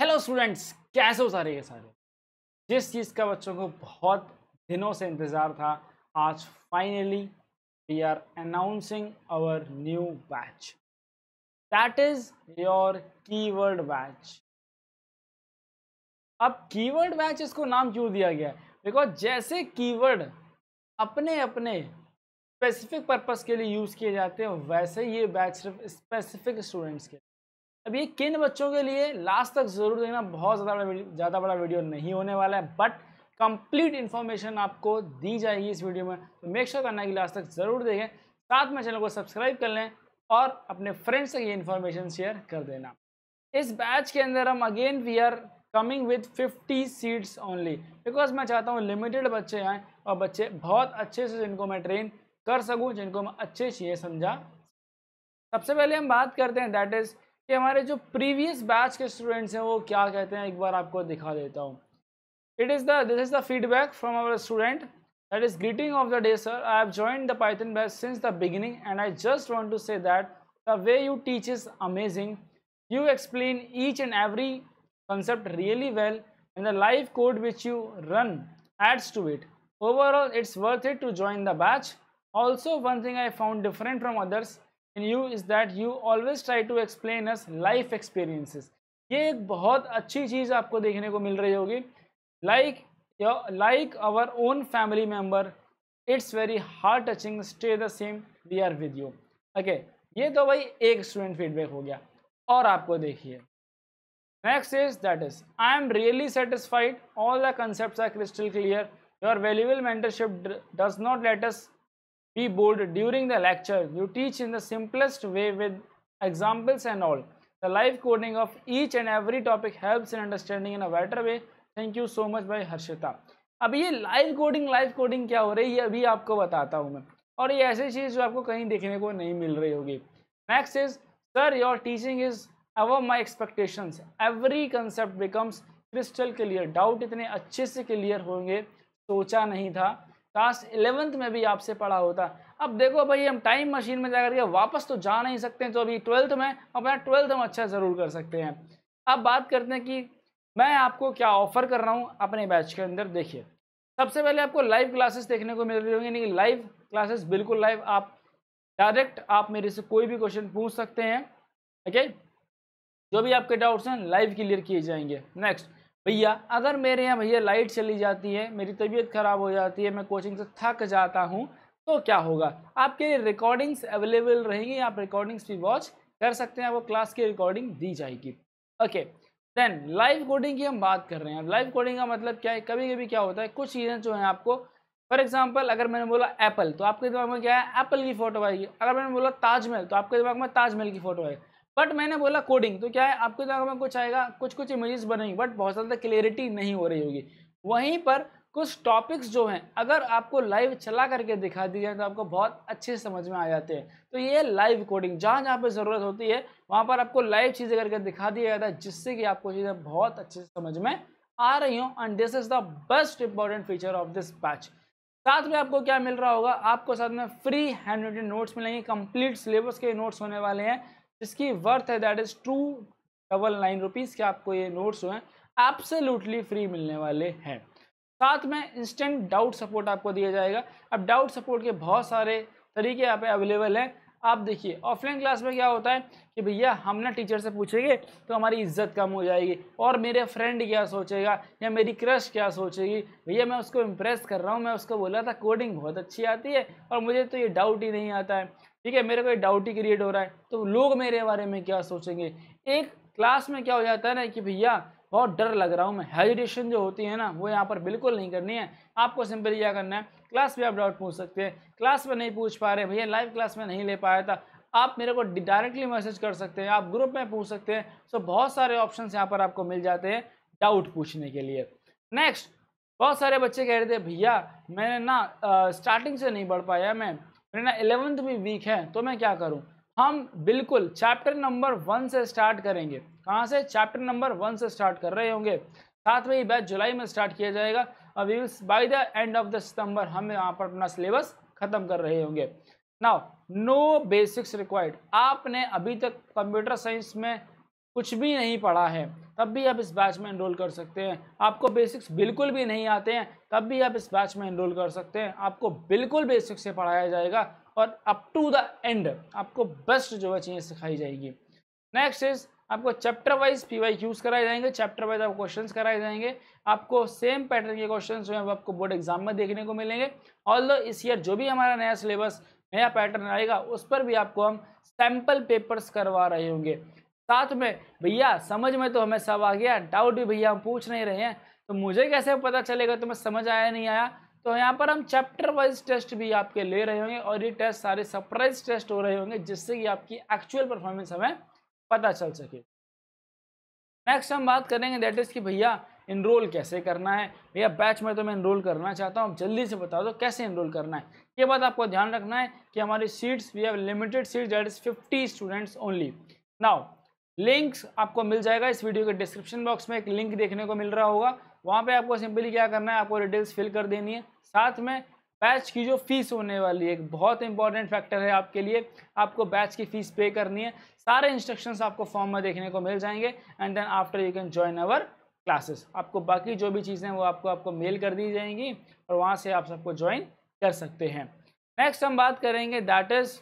Hello students, कैसे हो सारे के सारे। जिस चीज़ का बच्चों को बहुत दिनों से इंतज़ार था, आज finally we are announcing our new batch, that is your keyword batch. अब कीवर्ड बैच इसको नाम क्यों दिया गया? बिकॉज जैसे कीवर्ड अपने अपने स्पेसिफिक पर्पस के लिए यूज़ किए जाते हैं, वैसे ये बैच सिर्फ स्पेसिफिक स्टूडेंट्स के। अब ये किन बच्चों के लिए, लास्ट तक जरूर देखना। बहुत ज़्यादा बड़ा वीडियो नहीं होने वाला है, बट कंप्लीट इन्फॉर्मेशन आपको दी जाएगी इस वीडियो में, तो मेक श्योर करना कि लास्ट तक जरूर देखें। साथ में चैनल को सब्सक्राइब कर लें और अपने फ्रेंड्स से ये इन्फॉर्मेशन शेयर कर देना। इस बैच के अंदर हम again we are coming with 50 seats only, because मैं चाहता हूँ लिमिटेड बच्चे आएँ और बच्चे बहुत अच्छे से जिनको मैं ट्रेन कर सकूँ, जिनको मैं अच्छे से ये समझा। सबसे पहले हम बात करते हैं दैट इज़ कि हमारे जो प्रीवियस बैच के स्टूडेंट्स हैं वो क्या कहते हैं, एक बार आपको दिखा देता हूँ। This is the feedback from our student, that is, greeting of the day sir, I have joined the Python batch since the beginning and I just want to say that the way you teach is amazing. You explain each and every concept really well and the live code which you run adds to it. Overall it's worth it to join the batch. Also, one thing I found different from others in you is that you always try to explain us life experiences. ये एक बहुत अच्छी चीज़ आपको देखने को मिल रही होगी। like our own family member, it's very heart touching. Stay the same, we are with you. Okay, ये तो भाई एक स्टूडेंट फीडबैक हो गया। और आपको देखिए next is that is, I am really satisfied, all the concepts are crystal clear. Your valuable mentorship does not let us be bored during the lecture. You teach in the simplest way with examples and all. The live coding of each and every topic helps in understanding in a better way. Thank you so much भाई हर्षिता। अब ये live coding क्या हो रही है अभी आपको बताता हूँ मैं, और ये ऐसी चीज़ जो आपको कहीं देखने को नहीं मिल रही होगी। Next is sir, your teaching is above my expectations, every concept becomes crystal clear. Doubt इतने अच्छे से क्लियर होंगे सोचा नहीं था, क्लास 11th में भी आपसे पढ़ा होता। अब देखो भाई, हम टाइम मशीन में जाकर के वापस तो जा नहीं सकते हैं, तो अभी 12th में अपना 12th हम अच्छा ज़रूर कर सकते हैं। अब बात करते हैं कि मैं आपको क्या ऑफर कर रहा हूं अपने बैच के अंदर। देखिए, सबसे पहले आपको लाइव क्लासेस देखने को मिल रही होंगी, यानी कि लाइव क्लासेस बिल्कुल लाइव। आप डायरेक्ट आप मेरे से कोई भी क्वेश्चन पूछ सकते हैं, ओके। जो भी आपके डाउट्स हैं लाइव क्लियर किए जाएंगे। नेक्स्ट भैया, अगर मेरे यहाँ भैया लाइट चली जाती है, मेरी तबीयत खराब हो जाती है, मैं कोचिंग से थक जाता हूँ, तो क्या होगा? आपके लिए रिकॉर्डिंग्स अवेलेबल रहेंगी, आप रिकॉर्डिंग्स भी वॉच कर सकते हैं, आपको क्लास की रिकॉर्डिंग दी जाएगी। ओके, देन लाइव कोडिंग की हम बात कर रहे हैं। लाइव कोडिंग का मतलब क्या है? कभी कभी क्या होता है, कुछ चीज़ें जो हैं आपको, फॉर एग्जांपल अगर मैंने बोला एप्पल, तो आपके दिमाग में क्या है? एप्पल की फोटो आएगी। अगर मैंने बोला ताजमहल, तो आपके दिमाग में ताजमहल की फोटो आएगी। बट मैंने बोला कोडिंग, तो क्या है? आपके दिमाग में कुछ आएगा, कुछ इमेजेस बनेंगी, बट बहुत ज़्यादा क्लियरिटी नहीं हो रही होगी। वहीं पर कुछ टॉपिक्स जो हैं, अगर आपको लाइव चला करके दिखा दी जाए तो आपको बहुत अच्छे समझ में आ जाते हैं। तो ये लाइव कोडिंग, जहाँ जहाँ पे ज़रूरत होती है वहाँ पर आपको लाइव चीज़ें करके दिखा दिया जाता है, जिससे कि आपको चीज़ें बहुत अच्छे से समझ में आ रही हों। And this is the best important feature of this batch. साथ में आपको क्या मिल रहा होगा? आपको साथ में फ्री हैंड रिटन नोट्स मिलेंगे, कंप्लीट सिलेबस के नोट्स होने वाले हैं, जिसकी वर्थ है दैट इज़ 299 रुपीज़ के। आपको ये नोट्स जो हैं एब्सोल्युटली फ्री मिलने वाले हैं। साथ में इंस्टेंट डाउट सपोर्ट आपको दिया जाएगा। अब डाउट सपोर्ट के बहुत सारे तरीके यहाँ पे अवेलेबल हैं। आप देखिए, ऑफलाइन क्लास में क्या होता है कि भैया हम ना टीचर से पूछेंगे तो हमारी इज्जत कम हो जाएगी, और मेरे फ्रेंड क्या सोचेगा या मेरी क्रश क्या सोचेगी। भैया मैं उसको इम्प्रेस कर रहा हूँ, मैं उसको बोला था कोडिंग बहुत अच्छी आती है और मुझे तो ये डाउट ही नहीं आता है, ठीक है, मेरे को ये डाउट ही क्रिएट हो रहा है, तो लोग मेरे बारे में क्या सोचेंगे। एक क्लास में क्या हो जाता है ना कि भैया बहुत डर लग रहा हूँ मैं, हेजिटेशन जो होती है ना, वो यहाँ पर बिल्कुल नहीं करनी है। आपको सिंपली क्या करना है, क्लास में आप डाउट पूछ सकते हैं। क्लास में नहीं पूछ पा रहे भैया, लाइव क्लास में नहीं ले पाया था, आप मेरे को डायरेक्टली मैसेज कर सकते हैं, आप ग्रुप में पूछ सकते हैं। सो बहुत सारे ऑप्शंस यहाँ पर आपको मिल जाते हैं डाउट पूछने के लिए। नेक्स्ट, बहुत सारे बच्चे कह रहे थे भैया मैंने ना स्टार्टिंग से नहीं पढ़ पाया, मेरे ना 11th भी वीक है, तो मैं क्या करूँ? हम बिल्कुल चैप्टर नंबर 1 से स्टार्ट करेंगे। कहाँ से? चैप्टर नंबर 1 से स्टार्ट कर रहे होंगे। साथ में ये बैच जुलाई में स्टार्ट किया जाएगा और by the end of the September हम यहाँ पर अपना सिलेबस खत्म कर रहे होंगे। Now no basics required. आपने अभी तक कंप्यूटर साइंस में कुछ भी नहीं पढ़ा है, तब भी आप इस बैच में एनरोल कर सकते हैं। आपको बेसिक्स बिल्कुल भी नहीं आते हैं तब भी आप इस बैच में एनरोल कर सकते हैं। आपको बिल्कुल बेसिक्स से पढ़ाया जाएगा और अप टू द एंड आपको बेस्ट जो है चीज़ें सिखाई जाएगी। नेक्स्ट इज आपको चैप्टर वाइज PYQs कराए जाएंगे, चैप्टर वाइज आपको क्वेश्चंस कराए जाएंगे। आपको सेम पैटर्न के क्वेश्चंस जो है वो आपको बोर्ड एग्जाम में देखने को मिलेंगे। ऑल्दो इस ईयर जो भी हमारा नया सिलेबस नया पैटर्न आएगा उस पर भी आपको हम सैम्पल पेपर्स करवा रहे होंगे। साथ में भैया समझ में तो हमें सब आ गया, डाउट भी भैया हम पूछ नहीं रहे हैं तो मुझे कैसे पता चलेगा तुम्हें समझ आया नहीं आया। तो यहाँ पर हम चैप्टर वाइज टेस्ट भी आपके ले रहे होंगे और ये टेस्ट सारे सरप्राइज टेस्ट हो रहे होंगे जिससे कि आपकी एक्चुअल परफॉर्मेंस हमें पता चल सके। नेक्स्ट हम बात करेंगे दैट इज कि भैया इनरोल कैसे करना है। भैया बैच में तो मैं इनरोल करना चाहता हूँ, जल्दी से बता दो कैसे इनरोल करना है। ये बात आपको ध्यान रखना है कि हमारी seats we have limited seats that is 50 students only. Now links आपको मिल जाएगा इस वीडियो के डिस्क्रिप्शन बॉक्स में, एक लिंक देखने को मिल रहा होगा। वहाँ पे आपको सिंपली क्या करना है, आपको डिटेल्स फिल कर देनी है। साथ में बैच की जो फीस होने वाली है एक बहुत इंपॉर्टेंट फैक्टर है आपके लिए, आपको बैच की फीस पे करनी है। सारे इंस्ट्रक्शंस आपको फॉर्म में देखने को मिल जाएंगे and then after you can join our classes. आपको बाकी जो भी चीज़ें वो आपको मेल कर दी जाएंगी और वहाँ से आप सबको ज्वाइन कर सकते हैं। नेक्स्ट हम बात करेंगे दैट इज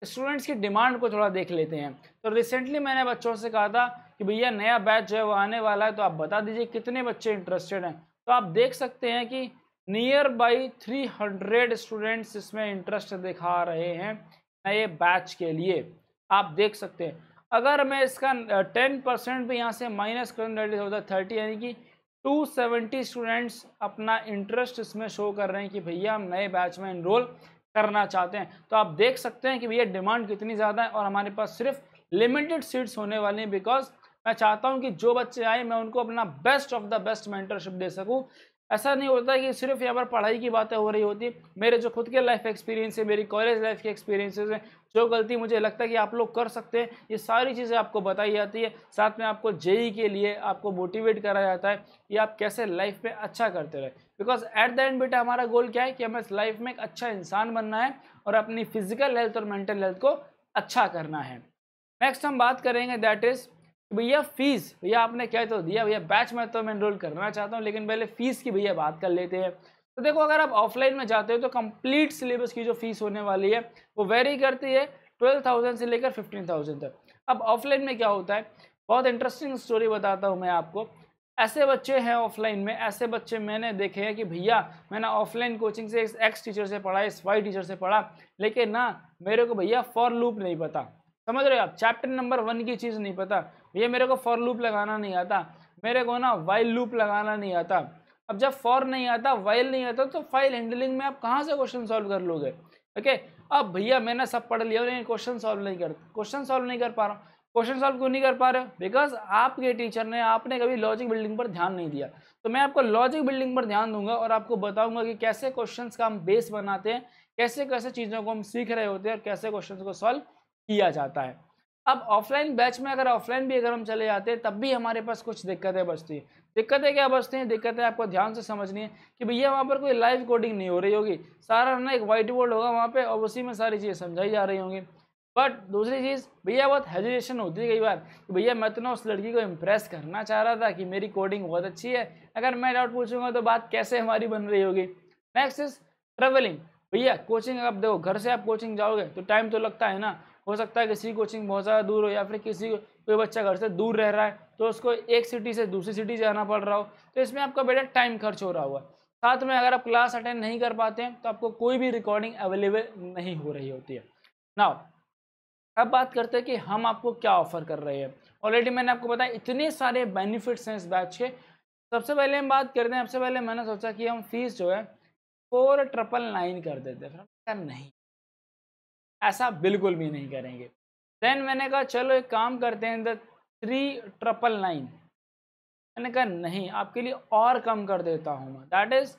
स्टूडेंट्स की डिमांड को थोड़ा देख लेते हैं। तो रिसेंटली मैंने बच्चों से कहा था कि भैया नया बैच जो है वो आने वाला है तो आप बता दीजिए कितने बच्चे इंटरेस्टेड हैं। तो आप देख सकते हैं कि नियर बाई 300 स्टूडेंट्स इसमें इंटरेस्ट दिखा रहे हैं नए बैच के लिए। आप देख सकते हैं अगर मैं इसका 10% भी यहाँ से माइनस करूँ दैट इज होता 30, यानी कि 270 स्टूडेंट्स अपना इंटरेस्ट इसमें शो कर रहे हैं कि भैया हम नए बैच में एनरोल करना चाहते हैं। तो आप देख सकते हैं कि भैया डिमांड कितनी ज़्यादा है और हमारे पास सिर्फ लिमिटेड सीट्स होने वाली हैं बिकॉज मैं चाहता हूं कि जो बच्चे आए मैं उनको अपना best of the best mentorship दे सकूं। ऐसा नहीं होता कि सिर्फ यहाँ पर पढ़ाई की बातें हो रही होती। मेरे जो खुद के लाइफ एक्सपीरियंस है, मेरी कॉलेज लाइफ के एक्सपीरियंसेस हैं, जो गलती मुझे लगता है कि आप लोग कर सकते हैं, ये सारी चीज़ें आपको बताई जाती है। साथ में आपको जेई के लिए आपको मोटिवेट करा जाता है कि आप कैसे लाइफ में अच्छा करते रहे। बिकॉज एट द एंड बेटा हमारा गोल क्या है कि हमें लाइफ में एक अच्छा इंसान बनना है और अपनी फिजिकल हेल्थ और मेंटल हेल्थ को अच्छा करना है। नेक्स्ट हम बात करेंगे दैट इज भैया फीस। भैया आपने क्या तो दिया, भैया बैच में तो मैं एनरोल करना चाहता हूँ लेकिन पहले फीस की भैया बात कर लेते हैं। तो देखो अगर आप ऑफलाइन में जाते हो तो कंप्लीट सिलेबस की जो फीस होने वाली है वो वेरी करती है 12,000 से लेकर 15,000 तक। अब ऑफलाइन में क्या होता है, बहुत इंटरेस्टिंग स्टोरी बताता हूँ मैं आपको। ऐसे बच्चे हैं ऑफलाइन में, ऐसे बच्चे मैंने देखे हैं कि भैया मैंने ऑफलाइन कोचिंग से इस एक्स टीचर से पढ़ा, इस वाई टीचर से पढ़ा, लेकिन ना मेरे को भैया फॉर लूप नहीं पता। समझ रहे हो आप, चैप्टर नंबर 1 की चीज़ नहीं पता भैया, मेरे को फॉर लूप लगाना नहीं आता, मेरे को ना वाइल लूप लगाना नहीं आता। अब जब फॉर नहीं आता, वाइल नहीं आता तो फाइल हैंडलिंग में आप कहाँ से क्वेश्चन सॉल्व कर लोगे। ओके, अब भैया मैंने सब पढ़ लिया लेकिन क्वेश्चन सॉल्व नहीं कर पा रहा हूँ। क्वेश्चन सॉल्व क्यों नहीं कर पा रहे हो, बिकॉज आपके टीचर ने, आपने कभी लॉजिक बिल्डिंग पर ध्यान नहीं दिया। तो मैं आपको लॉजिक बिल्डिंग पर ध्यान दूंगा और आपको बताऊंगा कि कैसे क्वेश्चंस का हम बेस बनाते हैं, कैसे कैसे चीज़ों को हम सीख रहे होते हैं और कैसे क्वेश्चंस को सॉल्व किया जाता है। अब ऑफलाइन बैच में अगर हम चले जाते हैं तब भी हमारे पास कुछ दिक्कतें बचती हैं। दिक्कतें क्या बचती हैं, दिक्कतें आपको ध्यान से समझनी है कि भैया वहाँ पर कोई लाइव कोडिंग नहीं हो रही होगी, सारा ना एक व्हाइट बोर्ड होगा वहाँ पे और उसी में सारी चीज़ें समझाई जा रही होंगी। बट दूसरी चीज़ भैया बहुत हेजिटेशन होती है कई बार कि भैया मैं तो ना उस लड़की को इम्प्रेस करना चाह रहा था कि मेरी कोडिंग बहुत अच्छी है, अगर मैं डाउट पूछूंगा तो बात कैसे हमारी बन रही होगी। Next is travelling. भैया कोचिंग आप देखो, घर से आप कोचिंग जाओगे तो टाइम तो लगता है ना, हो सकता है किसी कोचिंग बहुत ज़्यादा दूर हो या फिर कोई बच्चा घर से दूर रह रहा है तो उसको एक सिटी से दूसरी सिटी जाना पड़ रहा हो, तो इसमें आपका बेटा टाइम खर्च हो रहा होगा। साथ में अगर आप क्लास अटेंड नहीं कर पाते हैं तो आपको कोई भी रिकॉर्डिंग अवेलेबल नहीं हो रही होती है। नाउ अब बात करते हैं कि हम आपको क्या ऑफर कर रहे हैं। ऑलरेडी मैंने आपको बताया इतने सारे बेनिफिट्स हैं इस बैच के। सबसे पहले हम बात करते हैं, सबसे पहले मैंने सोचा कि हम फीस जो है 4,999 कर देते हैं, फिर नहीं, ऐसा बिल्कुल भी नहीं करेंगे। देन मैंने कहा चलो एक काम करते हैं 3,999। मैंने कहा नहीं, आपके लिए और कम कर देता हूँ मैं, that is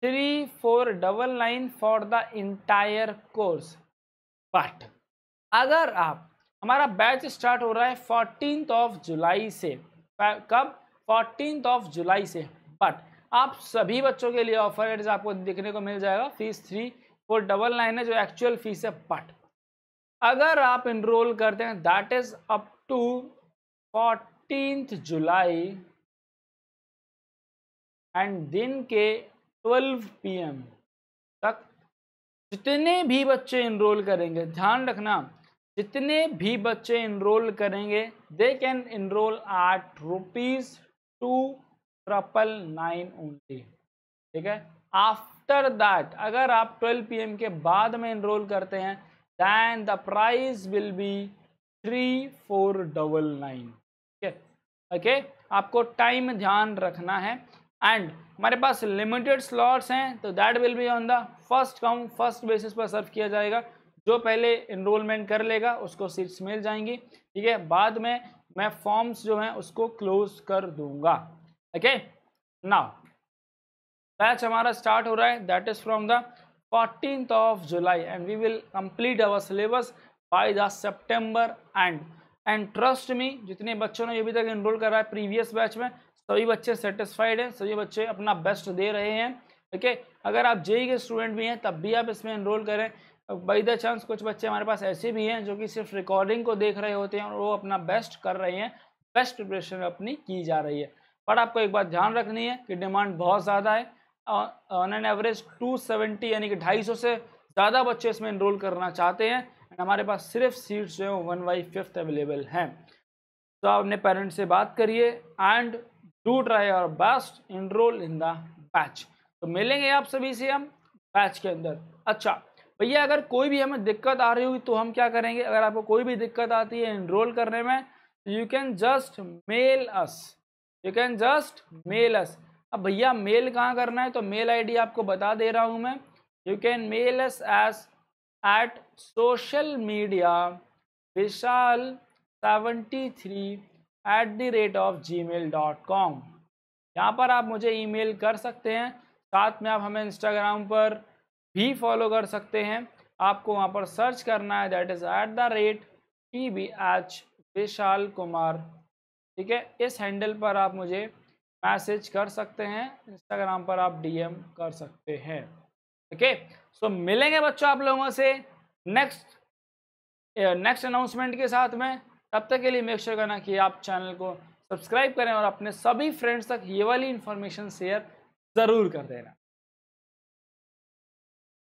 3,499 for the entire course. But अगर आप, हमारा बैच स्टार्ट हो रहा है 14 जुलाई से, कब, 14 जुलाई से। बट आप सभी बच्चों के लिए ऑफर आपको देखने को मिल जाएगा, फीस 3,499 है जो एक्चुअल फीस है। बट अगर आप इनरोल करते हैं that is up to 15 July and दिन के 12 PM तक जितने भी बच्चे इनरोल करेंगे, ध्यान रखना, जितने भी बच्चे इनरोल करेंगे they can enroll at ₹2,999 only, ठीक है। आफ्टर दैट अगर आप 12 PM के बाद में इनरोल करते हैं then the price will be 3,499, ठीक है। ओके, आपको टाइम ध्यान रखना है एंड हमारे पास लिमिटेड स्लॉट्स हैं तो that will be on the first come first basis पर सर्व किया जाएगा। जो पहले इनरोलमेंट कर लेगा उसको सीट्स मिल जाएंगी, ठीक है। बाद में मैं फॉर्म्स जो हैं उसको क्लोज कर दूंगा। ओके, नाउ बैच हमारा स्टार्ट हो रहा है, that is from the 14th July and we will complete our syllabus by the September end trust me, जितने बच्चों ने अभी तक इनरोल करा है प्रीवियस बैच में सभी बच्चे सेटिस्फाइड हैं, सभी बच्चे अपना बेस्ट दे रहे हैं, ठीक है। अगर आप जेई के स्टूडेंट भी हैं तब भी आप इसमें इनरोल करें। बाई द चांस कुछ बच्चे हमारे पास ऐसे भी हैं जो कि सिर्फ रिकॉर्डिंग को देख रहे होते हैं और वो अपना बेस्ट कर रहे हैं, बेस्ट प्रिपरेशन अपनी की जा रही है। पर आपको एक बात ध्यान रखनी है कि डिमांड बहुत ज़्यादा है, ऑन एन एवरेज 270 यानी कि 250 से ज़्यादा बच्चे इसमें इनरोल करना चाहते हैं एंड हमारे पास सिर्फ सीट्स जो है 1/5 अवेलेबल हैं। तो आप अपने पेरेंट्स से बात करिए and do try your best, enroll in the batch. तो मिलेंगे आप सभी से हम बैच के अंदर। अच्छा भैया, अगर कोई भी हमें दिक्कत आ रही होगी तो हम क्या करेंगे? अगर आपको कोई भी दिक्कत आती है इनरोल करने में, you can just mail us, you can just mail us. अब भैया मेल कहाँ करना है? तो मेल आईडी आपको बता दे रहा हूँ मैं। You can mail us as at social media vishal73@gmail.com। यहाँ पर आप मुझे ईमेल कर सकते हैं, साथ में आप हमें इंस्टाग्राम पर भी फॉलो कर सकते हैं। आपको वहाँ पर सर्च करना है, that is @TBH Vishal Kumar, ठीक है। इस हैंडल पर आप मुझे मैसेज कर सकते हैं, इंस्टाग्राम पर आप DM कर सकते हैं, ओके। सो मिलेंगे बच्चों आप लोगों से नेक्स्ट अनाउंसमेंट के साथ में। तब तक के लिए मेक श्योर करना कि आप चैनल को सब्सक्राइब करें और अपने सभी फ्रेंड्स तक ये वाली इन्फॉर्मेशन शेयर ज़रूर कर देना।